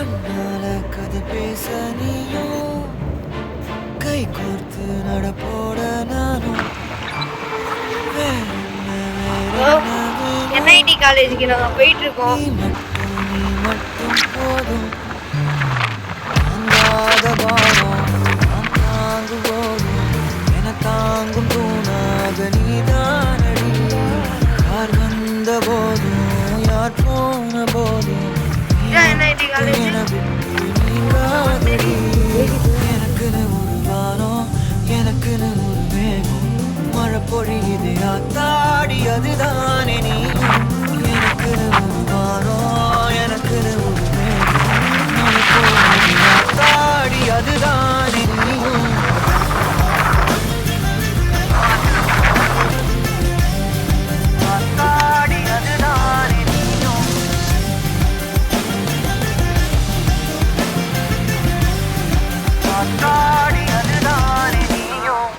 கண்ணால கதை பேச நீயும் கை கோர்த்து நடப்போட நானும் என்ஐடி காலேஜுக்கு நாங்க போயிட்டு இருக்கோம். நீ மட்டும் போதும் தாங்காத பாரம் நான் தாங்கும் போதும் என தாங்கும் தூணாக நீதானடி யார் வந்த போதும் யார் போன போதும் என்ஐடி காலேஜ் நீங்காதடி எனக்குன்னு ஒரு வானம் எனக்குன்னு ஒரு மேகம் மழை பொழியுது ஆத்தாடி அதுதானே நீ எனக்குன்னு ஒரு வானம் எனக்குன்னு ஒரு மேகம் மழை பொழியுது ஆத்தாடி அதுதானே நீயும் ஆத்தாடி அதுதானே நீயும் ஆத்தாடி அதுதானே நீயும்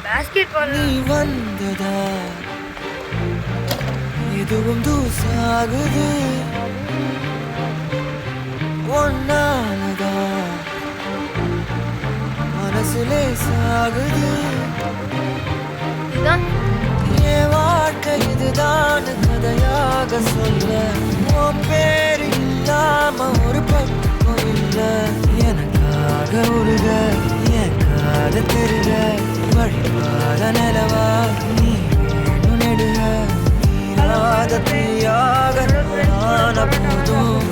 பாஸ்கெட் பால் நீ வந்ததா எதுவும் தூசாகுது ஒன்னாலதா மனசுலே சாகுது இதுதான் என் வாழ்க்கை இதுதான் கதையாக சொல்ல உன் பேரு இல்லாம ஒரு பக்கம் இல்ல எனக்காக உருக என் காத திருக வழிபாத நிலவா நீ வேணும் நெடுக நீராத தீயாக போதும்